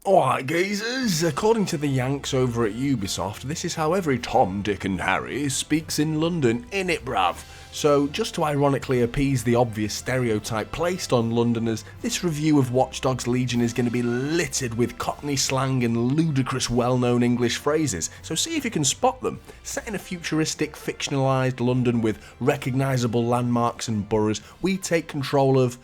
Alright geezers, according to the Yanks over at Ubisoft, this is how every Tom, Dick and Harry speaks in London, innit bruv? So just to ironically appease the obvious stereotype placed on Londoners, this review of Watchdogs Legion is going to be littered with Cockney slang and ludicrous well-known English phrases, so see if you can spot them. Set in a futuristic, fictionalised London with recognisable landmarks and boroughs, we take control of,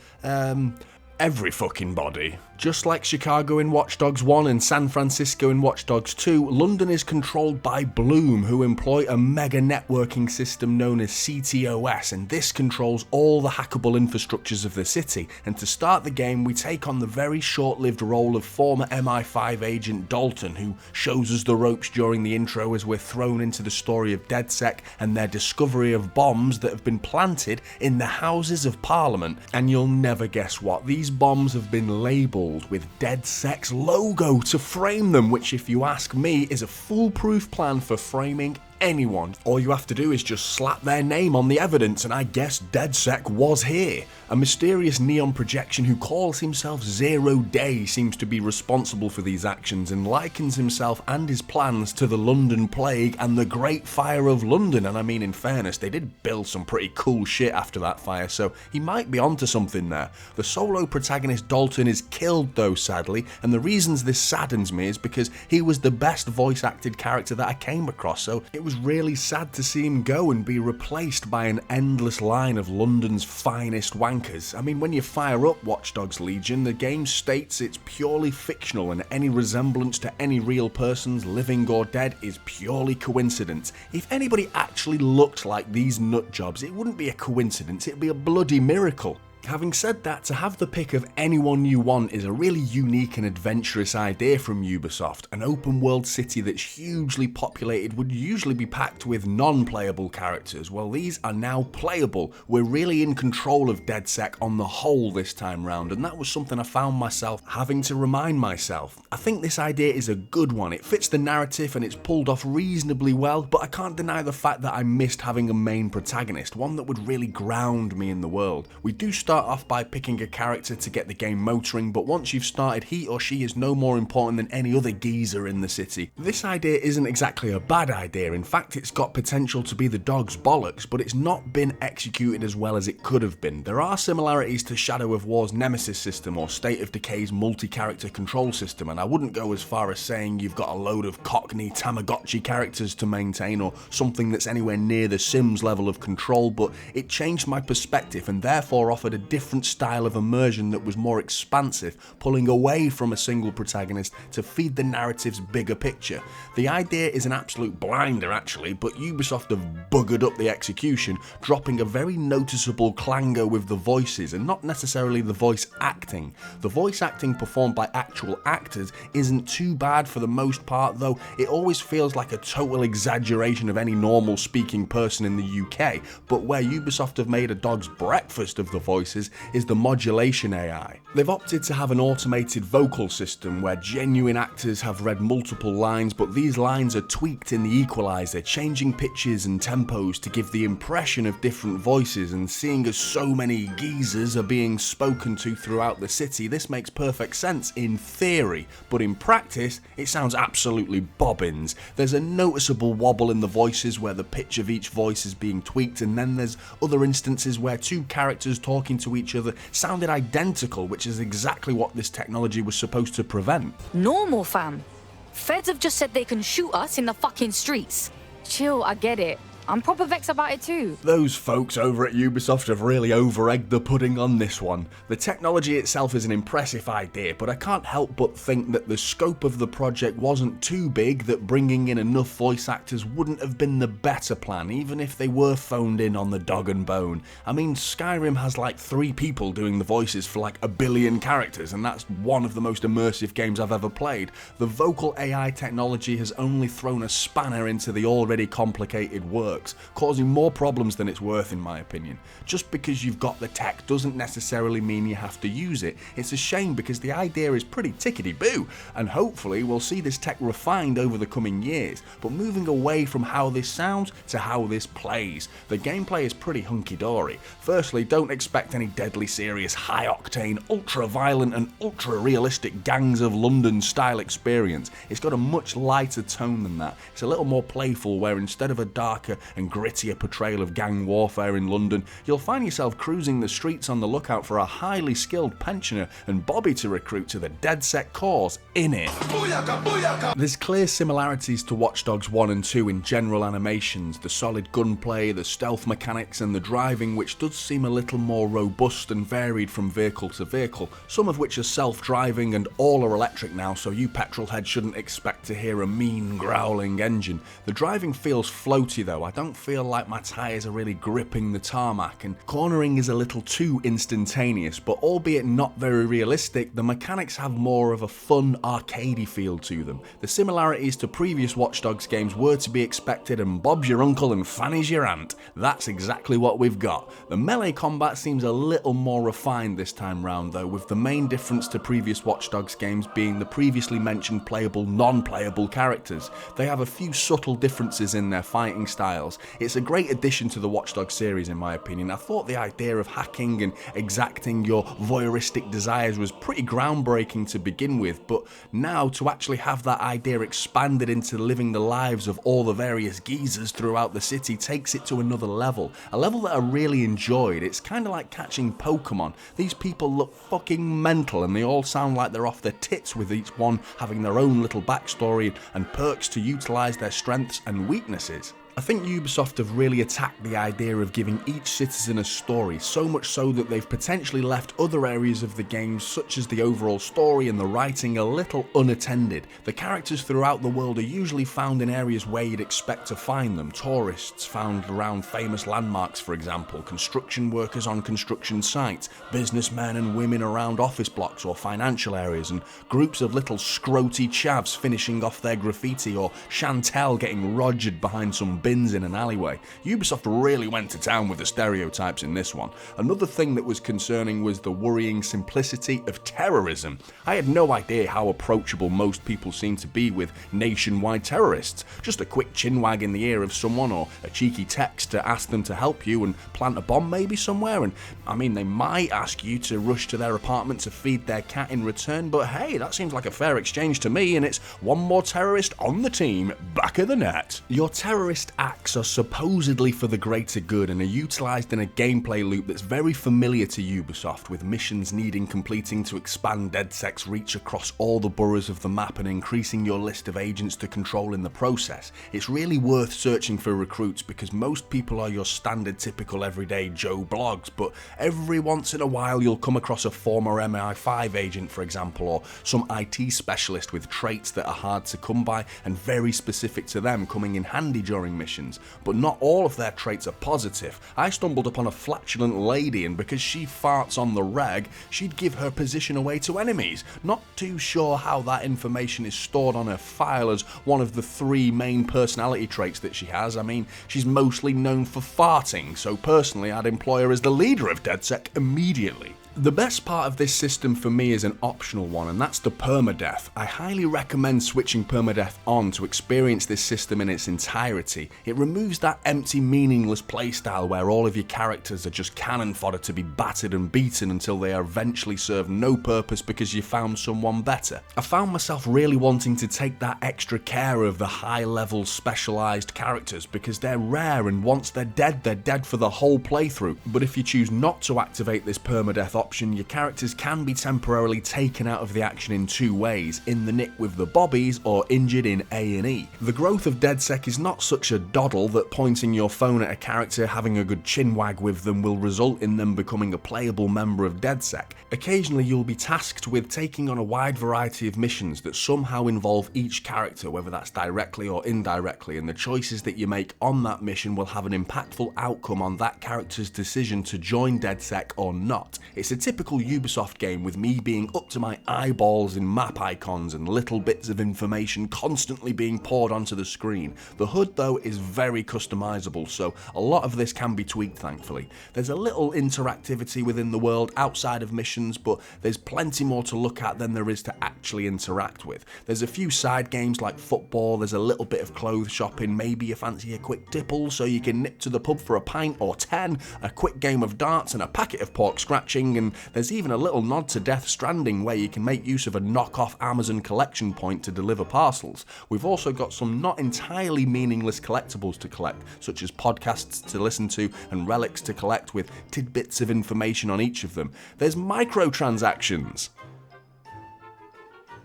every fucking body. Just like Chicago in Watch Dogs 1 and San Francisco in Watch Dogs 2, London is controlled by Bloom, who employ a mega networking system known as CTOS, and this controls all the hackable infrastructures of the city. And to start the game, we take on the very short-lived role of former MI5 agent Dalton, who shows us the ropes during the intro as we're thrown into the story of DedSec and their discovery of bombs that have been planted in the Houses of Parliament. And you'll never guess what, these bombs have been labelled with DedSec's logo to frame them, which if you ask me is a foolproof plan for framing anyone. All you have to do is just slap their name on the evidence and I guess DedSec was here. A mysterious neon projection who calls himself Zero Day seems to be responsible for these actions and likens himself and his plans to the London Plague and the Great Fire of London, and I mean in fairness they did build some pretty cool shit after that fire, so he might be onto something there. The solo protagonist Dalton is killed though sadly, and the reasons this saddens me is because he was the best voice acted character that I came across, so it was really sad to see him go and be replaced by an endless line of London's finest wankers. I mean, when you fire up Watchdogs Legion, the game states it's purely fictional and any resemblance to any real persons, living or dead, is purely coincidence. If anybody actually looked like these nutjobs, it wouldn't be a coincidence, it'd be a bloody miracle. Having said that, to have the pick of anyone you want is a really unique and adventurous idea from Ubisoft. An open world city that's hugely populated would usually be packed with non-playable characters. Well, these are now playable. We're really in control of DedSec on the whole this time round, and that was something I found myself having to remind myself. I think this idea is a good one. It fits the narrative and it's pulled off reasonably well, but I can't deny the fact that I missed having a main protagonist, one that would really ground me in the world. We do start off by picking a character to get the game motoring, but once you've started, he or she is no more important than any other geezer in the city. This idea isn't exactly a bad idea, in fact it's got potential to be the dog's bollocks, but it's not been executed as well as it could have been. There are similarities to Shadow of War's Nemesis system or State of Decay's multi-character control system, and I wouldn't go as far as saying you've got a load of Cockney Tamagotchi characters to maintain or something that's anywhere near the Sims level of control, but it changed my perspective and therefore offered a different style of immersion that was more expansive, pulling away from a single protagonist to feed the narrative's bigger picture. The idea is an absolute blinder actually, but Ubisoft have buggered up the execution, dropping a very noticeable clangor with the voices and not necessarily the voice acting. The voice acting performed by actual actors isn't too bad for the most part, though it always feels like a total exaggeration of any normal speaking person in the UK, but where Ubisoft have made a dog's breakfast of the voices is the modulation AI. They've opted to have an automated vocal system where genuine actors have read multiple lines, but these lines are tweaked in the equalizer, changing pitches and tempos to give the impression of different voices, and seeing as so many geezers are being spoken to throughout the city, this makes perfect sense in theory, but in practice it sounds absolutely bobbins. There's a noticeable wobble in the voices where the pitch of each voice is being tweaked, and then there's other instances where two characters talking to each other sounded identical, which is exactly what this technology was supposed to prevent. Normal, fam. Feds have just said they can shoot us in the fucking streets. Chill, I get it. I'm proper vexed about it too. Those folks over at Ubisoft have really over-egged the pudding on this one. The technology itself is an impressive idea, but I can't help but think that the scope of the project wasn't too big that bringing in enough voice actors wouldn't have been the better plan, even if they were phoned in on the dog and bone. I mean, Skyrim has like 3 people doing the voices for like 1 billion characters, and that's one of the most immersive games I've ever played. The vocal AI technology has only thrown a spanner into the already complicated work. perks, causing more problems than it's worth in my opinion. Just because you've got the tech doesn't necessarily mean you have to use it. It's a shame because the idea is pretty tickety-boo, and hopefully we'll see this tech refined over the coming years, but moving away from how this sounds to how this plays. The gameplay is pretty hunky-dory. Firstly, don't expect any deadly serious, high-octane, ultra-violent and ultra-realistic Gangs of London style experience. It's got a much lighter tone than that. It's a little more playful, where instead of a darker and grittier portrayal of gang warfare in London, you'll find yourself cruising the streets on the lookout for a highly skilled pensioner and Bobby to recruit to the DedSec cause in it. Booyaka, booyaka. There's clear similarities to Watch Dogs 1 and 2 in general animations, the solid gunplay, the stealth mechanics and the driving, which does seem a little more robust and varied from vehicle to vehicle, some of which are self-driving and all are electric now, so you petrol heads shouldn't expect to hear a mean growling engine. The driving feels floaty though. I don't feel like my tyres are really gripping the tarmac, and cornering is a little too instantaneous, but albeit not very realistic, the mechanics have more of a fun, arcadey feel to them. The similarities to previous Watch Dogs games were to be expected, and Bob's your uncle and Fanny's your aunt. That's exactly what we've got. The melee combat seems a little more refined this time round though, with the main difference to previous Watch Dogs games being the previously mentioned playable, non-playable characters. They have a few subtle differences in their fighting styles. It's a great addition to the Watch Dogs series in my opinion. I thought the idea of hacking and exacting your voyeuristic desires was pretty groundbreaking to begin with, but now to actually have that idea expanded into living the lives of all the various geezers throughout the city takes it to another level. A level that I really enjoyed. It's kind of like catching Pokemon. These people look fucking mental and they all sound like they're off their tits, with each one having their own little backstory and perks to utilise their strengths and weaknesses. I think Ubisoft have really attacked the idea of giving each citizen a story, so much so that they've potentially left other areas of the game, such as the overall story and the writing, a little unattended. The characters throughout the world are usually found in areas where you'd expect to find them. Tourists found around famous landmarks, for example, construction workers on construction sites, businessmen and women around office blocks or financial areas, and groups of little scroty chavs finishing off their graffiti, or Chantel getting rogered behind some bins in an alleyway. Ubisoft really went to town with the stereotypes in this one. Another thing that was concerning was the worrying simplicity of terrorism. I had no idea how approachable most people seem to be with nationwide terrorists. Just a quick chinwag in the ear of someone or a cheeky text to ask them to help you and plant a bomb maybe somewhere, and I mean they might ask you to rush to their apartment to feed their cat in return, but hey, that seems like a fair exchange to me, and it's one more terrorist on the team, back of the net. Your terrorist acts are supposedly for the greater good and are utilised in a gameplay loop that's very familiar to Ubisoft, with missions needing completing to expand DedSec's reach across all the boroughs of the map and increasing your list of agents to control in the process. It's really worth searching for recruits because most people are your standard typical everyday Joe Blogs, but every once in a while you'll come across a former MI5 agent, for example, or some IT specialist with traits that are hard to come by and very specific to them, coming in handy during missions, but not all of their traits are positive. I stumbled upon a flatulent lady, and because she farts on the reg, she'd give her position away to enemies. Not too sure how that information is stored on her file as one of the 3 main personality traits that she has. I mean, she's mostly known for farting, so personally I'd employ her as the leader of DedSec immediately. The best part of this system for me is an optional one, and that's the permadeath. I highly recommend switching permadeath on to experience this system in its entirety. It removes that empty, meaningless playstyle where all of your characters are just cannon fodder to be battered and beaten until they eventually serve no purpose because you found someone better. I found myself really wanting to take that extra care of the high-level specialised characters because they're rare, and once they're dead for the whole playthrough. But if you choose not to activate this permadeath option, your characters can be temporarily taken out of the action in 2 ways, in the nick with the bobbies or injured in A&E. The growth of DedSec is not such a doddle that pointing your phone at a character having a good chinwag with them will result in them becoming a playable member of DedSec. Occasionally you'll be tasked with taking on a wide variety of missions that somehow involve each character, whether that's directly or indirectly, and the choices that you make on that mission will have an impactful outcome on that character's decision to join DedSec or not. It's It's a typical Ubisoft game with me being up to my eyeballs in map icons and little bits of information constantly being poured onto the screen. The HUD though is very customizable, so a lot of this can be tweaked thankfully. There's a little interactivity within the world outside of missions, but there's plenty more to look at than there is to actually interact with. There's a few side games like football, there's a little bit of clothes shopping, maybe you fancy a quick tipple so you can nip to the pub for a pint or 10, a quick game of darts and a packet of pork scratching, and there's even a little nod to Death Stranding where you can make use of a knockoff Amazon collection point to deliver parcels. We've also got some not entirely meaningless collectibles to collect, such as podcasts to listen to and relics to collect with tidbits of information on each of them. There's microtransactions.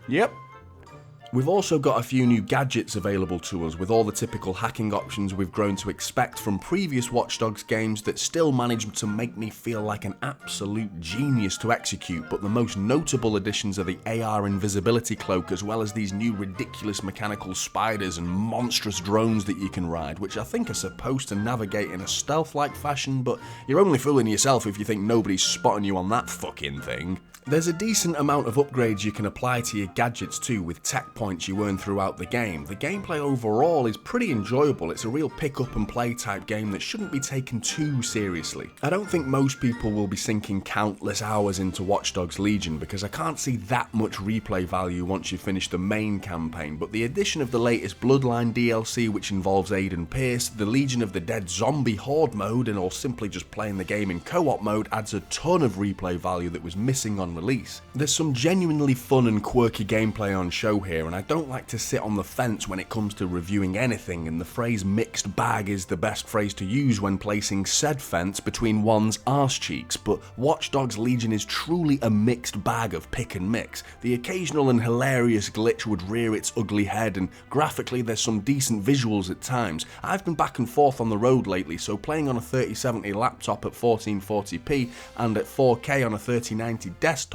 Yep. We've also got a few new gadgets available to us with all the typical hacking options we've grown to expect from previous Watch Dogs games that still manage to make me feel like an absolute genius to execute, but the most notable additions are the AR invisibility cloak as well as these new ridiculous mechanical spiders and monstrous drones that you can ride, which I think are supposed to navigate in a stealth-like fashion, but you're only fooling yourself if you think nobody's spotting you on that fucking thing. There's a decent amount of upgrades you can apply to your gadgets too, with tech points you earn throughout the game. The gameplay overall is pretty enjoyable. It's a real pick up and play type game that shouldn't be taken too seriously. I don't think most people will be sinking countless hours into Watch Dogs Legion because I can't see that much replay value once you finish the main campaign, but the addition of the latest Bloodline DLC, which involves Aiden Pierce, the Legion of the Dead zombie horde mode, and or simply just playing the game in co-op mode adds a ton of replay value that was missing on release. There's some genuinely fun and quirky gameplay on show here, and I don't like to sit on the fence when it comes to reviewing anything, and the phrase mixed bag is the best phrase to use when placing said fence between one's arse cheeks, but Watch Dogs Legion is truly a mixed bag of pick and mix. The occasional and hilarious glitch would rear its ugly head, and graphically there's some decent visuals at times. I've been back and forth on the road lately, so playing on a 3070 laptop at 1440p and at 4K on a 3090 desktop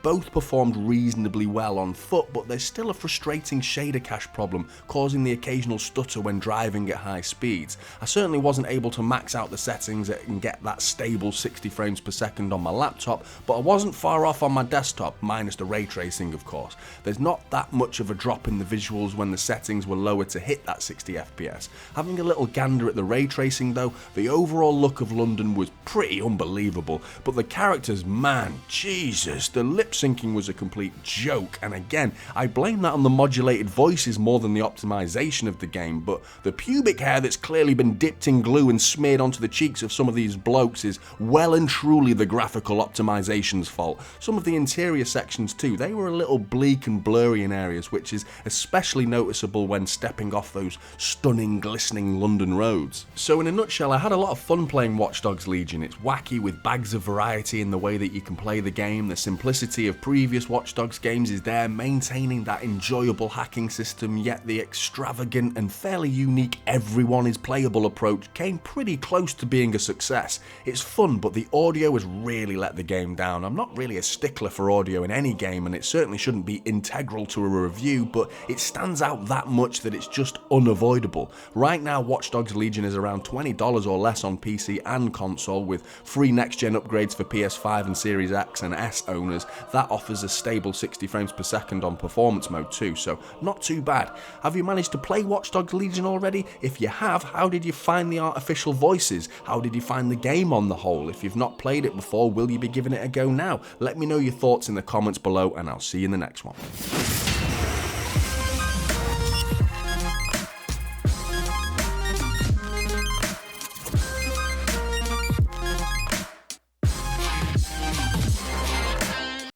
both performed reasonably well on foot, but there's still a frustrating shader cache problem causing the occasional stutter when driving at high speeds. I certainly wasn't able to max out the settings and get that stable 60 frames per second on my laptop, but I wasn't far off on my desktop, minus the ray tracing of course. There's not that much of a drop in the visuals when the settings were lower to hit that 60 FPS. Having a little gander at the ray tracing though, the overall look of London was pretty unbelievable, but the characters, man, Jesus, the lip syncing was a complete joke, and again, I blame that on the modulated voices more than the optimization of the game, but the pubic hair that's clearly been dipped in glue and smeared onto the cheeks of some of these blokes is well and truly the graphical optimization's fault. Some of the interior sections too, they were a little bleak and blurry in areas, which is especially noticeable when stepping off those stunning, glistening London roads. So in a nutshell, I had a lot of fun playing Watch Dogs Legion. It's wacky with bags of variety in the way that you can play the game. The simplicity of previous Watch Dogs games is there, maintaining that enjoyable hacking system, yet the extravagant and fairly unique everyone is playable approach came pretty close to being a success. It's fun, but the audio has really let the game down. I'm not really a stickler for audio in any game, and it certainly shouldn't be integral to a review, but it stands out that much that it's just unavoidable. Right now, Watch Dogs Legion is around $20 or less on PC and console, with free next-gen upgrades for PS5 and Series X and S owners. That offers a stable 60 frames per second on performance mode too, so not too bad. Have you managed to play Watch Dogs Legion already? If you have, how did you find the artificial voices? How did you find the game on the whole? If you've not played it before, will you be giving it a go now? Let me know your thoughts in the comments below, and I'll see you in the next one.